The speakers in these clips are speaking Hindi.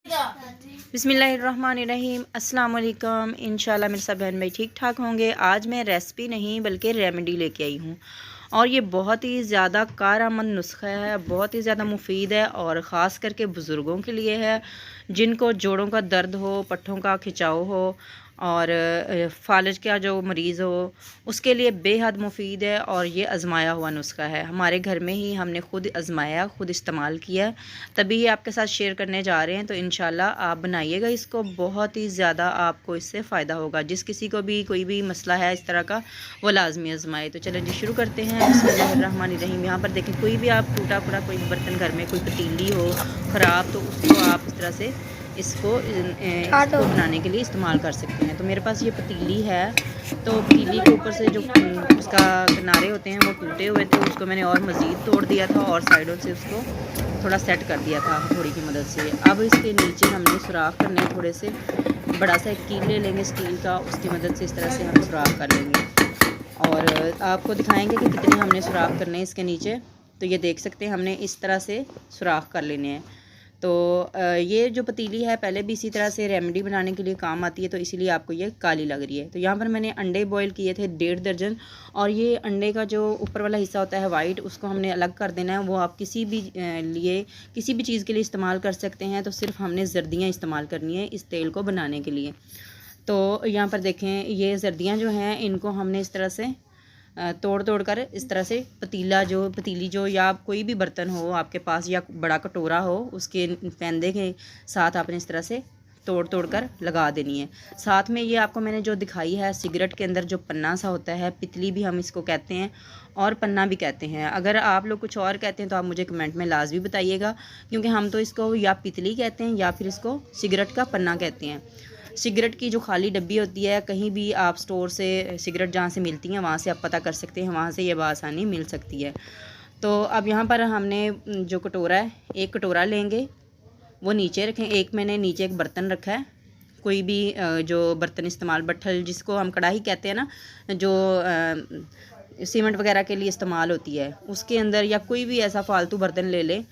बिस्मिल्लाहिर्रहमानिर्रहीम। अस्सलाम वालेकुम। इंशाल्लाह मेरे सब बहन भाई ठीक ठाक होंगे। आज मैं रेसिपी नहीं बल्कि रेमेडी लेके आई हूँ और ये बहुत ही ज़्यादा कारआमद नुस्खा है, बहुत ही ज़्यादा मुफीद है और ख़ास करके बुज़ुर्गों के लिए है जिनको जोड़ों का दर्द हो, पट्ठों का खिंचाव हो और फालज का जो मरीज़ हो उसके लिए बेहद मुफीद है। और ये आजमाया हुआ नुस्खा है, हमारे घर में ही हमने ख़ुद आजमाया, ख़ुद इस्तेमाल किया, तभी ये आपके साथ शेयर करने जा रहे हैं। तो इंशाल्लाह आप बनाइएगा इसको, बहुत ही ज़्यादा आपको इससे फ़ायदा होगा। जिस किसी को भी कोई भी मसला है इस तरह का वो लाजमी आजमाए। तो चलें जी शुरू करते हैं। बिस्मिल्लाहिर्रहमानिर्रहीम। यहाँ पर देखें कोई भी आप टूटा फूटा कोई बर्तन घर में कोई पतीली हो ख़राब तो उसको आप इस तरह से इसको बनाने के लिए इस्तेमाल कर सकते हैं। तो मेरे पास ये पतीली है, तो पतीली के ऊपर से जो उसका किनारे होते हैं वो टूटे हुए थे, उसको मैंने और मज़ीद तोड़ दिया था और साइडों से उसको थोड़ा सेट कर दिया था हथौड़ी की मदद से। अब इसके नीचे हमने सुराख करने हैं, थोड़े से बड़ा सा एक कील ले लेंगे स्टील का, उसकी मदद से इस तरह से हम सुराख कर लेंगे और आपको दिखाएंगे कि कितने हमने सुराख करने हैं इसके नीचे। तो ये देख सकते हैं हमने इस तरह से सुराख कर लेने हैं। तो ये जो पतीली है पहले भी इसी तरह से रेमेडी बनाने के लिए काम आती है, तो इसीलिए आपको ये काली लग रही है। तो यहाँ पर मैंने अंडे बॉईल किए थे 1.5 दर्जन और ये अंडे का जो ऊपर वाला हिस्सा होता है वाइट, उसको हमने अलग कर देना है। वो आप किसी भी चीज़ के लिए इस्तेमाल कर सकते हैं। तो सिर्फ हमने जर्दियाँ इस्तेमाल करनी है इस तेल को बनाने के लिए। तो यहाँ पर देखें ये जर्दियाँ जो हैं इनको हमने इस तरह से तोड़ कर इस तरह से पतीली जो या कोई भी बर्तन हो आपके पास या बड़ा कटोरा हो उसके फंदे के साथ आपने इस तरह से तोड़ कर लगा देनी है। साथ में ये आपको मैंने जो दिखाई है सिगरेट के अंदर जो पन्ना सा होता है, पितली भी हम इसको कहते हैं और पन्ना भी कहते हैं। अगर आप लोग कुछ और कहते हैं तो आप मुझे कमेंट में लाजमी बताइएगा, क्योंकि हम तो इसको या पितली कहते हैं या फिर इसको सिगरेट का पन्ना कहते हैं। सिगरेट की जो खाली डब्बी होती है, कहीं भी आप स्टोर से सिगरेट जहाँ से मिलती हैं वहाँ से आप पता कर सकते हैं, वहाँ से ये बआसानी मिल सकती है। तो अब यहाँ पर हमने जो कटोरा है, एक कटोरा लेंगे, वो नीचे रखें। एक मैंने नीचे एक बर्तन रखा है, कोई भी जो बर्तन इस्तेमाल बट्ठल जिसको हम कढ़ाई कहते हैं ना, जो सीमेंट वगैरह के लिए इस्तेमाल होती है, उसके अंदर या कोई भी ऐसा फालतू बर्तन ले लें।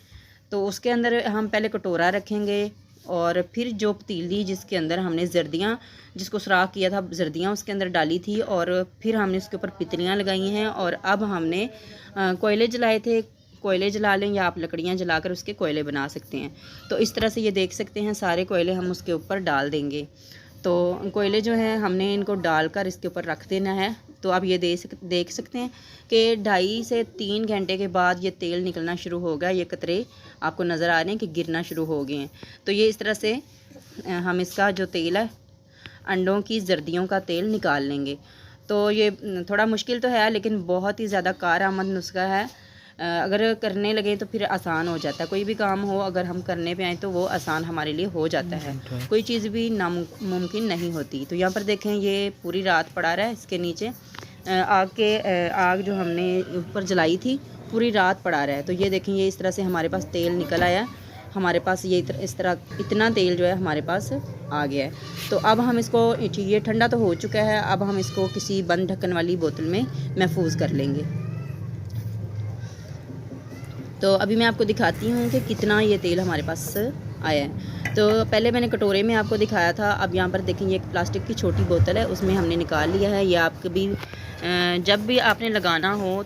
तो उसके अंदर हम पहले कटोरा रखेंगे और फिर जो पतीली जिसके अंदर हमने जर्दियाँ जिसको सुराख किया था जर्दियाँ उसके अंदर डाली थी और फिर हमने उसके ऊपर पितलियाँ लगाई हैं। और अब हमने कोयले जलाए थे, कोयले जला लें या आप लकड़ियाँ जलाकर उसके कोयले बना सकते हैं। तो इस तरह से ये देख सकते हैं सारे कोयले हम उसके ऊपर डाल देंगे। तो कोयले जो हैं हमने इनको डालकर इसके ऊपर रख देना है। तो आप ये देख सकते हैं कि 2.5 से 3 घंटे के बाद ये तेल निकलना शुरू होगा, ये कतरे आपको नज़र आ रहे हैं कि गिरना शुरू हो गए हैं। तो ये इस तरह से हम इसका जो तेल है अंडों की जर्दियों का तेल निकाल लेंगे। तो ये थोड़ा मुश्किल तो है लेकिन बहुत ही ज़्यादा कारआमद नुस्खा है। अगर करने लगे तो फिर आसान हो जाता है। कोई भी काम हो अगर हम करने पे आए तो वो आसान हमारे लिए हो जाता है, कोई चीज़ भी नामुमकिन नहीं होती। तो यहाँ पर देखें ये पूरी रात पड़ा रहा है इसके नीचे, आग जो हमने ऊपर जलाई थी पूरी रात पड़ा रहा है। तो ये देखें ये इस तरह से हमारे पास तेल निकल आया, हमारे पास ये इस तरह इतना तेल जो है हमारे पास आ गया है। तो अब हम इसको, ये ठंडा तो हो चुका है, अब हम इसको किसी बंद ढक्कन वाली बोतल में महफूज कर लेंगे। तो अभी मैं आपको दिखाती हूँ कि कितना ये तेल हमारे पास आया है। तो पहले मैंने कटोरे में आपको दिखाया था, अब यहाँ पर देखेंगे एक प्लास्टिक की छोटी बोतल है, उसमें हमने निकाल लिया है। ये आप कभी जब भी आपने लगाना हो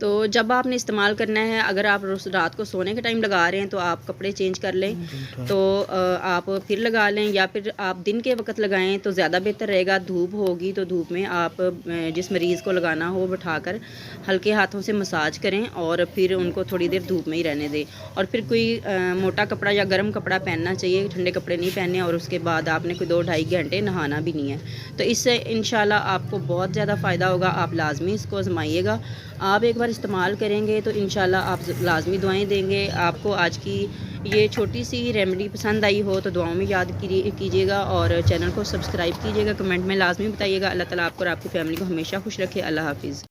तो जब आपने इस्तेमाल करना है, अगर आप रात को सोने के टाइम लगा रहे हैं तो आप कपड़े चेंज कर लें, तो आप फिर लगा लें, या फिर आप दिन के वक्त लगाएं तो ज़्यादा बेहतर रहेगा। धूप होगी तो धूप में आप जिस मरीज़ को लगाना हो बिठाकर हल्के हाथों से मसाज करें और फिर उनको थोड़ी देर धूप में ही रहने दें। और फिर कोई मोटा कपड़ा या गर्म कपड़ा पहनना चाहिए, ठंडे कपड़े नहीं पहनने। और उसके बाद आपने कोई 2-2.5 घंटे नहाना भी नहीं है। तो इससे इंशाल्लाह आपको बहुत ज़्यादा फ़ायदा होगा। आप लाजमी इसको आजमाइएगा, आप एक बार इस्तेमाल करेंगे तो इंशाल्लाह आप लाजमी दुआएं देंगे। आपको आज की ये छोटी सी रेमेडी पसंद आई हो तो दुआओं में याद कीजिएगा और चैनल को सब्सक्राइब कीजिएगा, कमेंट में लाजमी बताइएगा। अल्लाह ताला आपको और आपकी फैमिली को हमेशा खुश रखे। अल्लाह हाफिज़।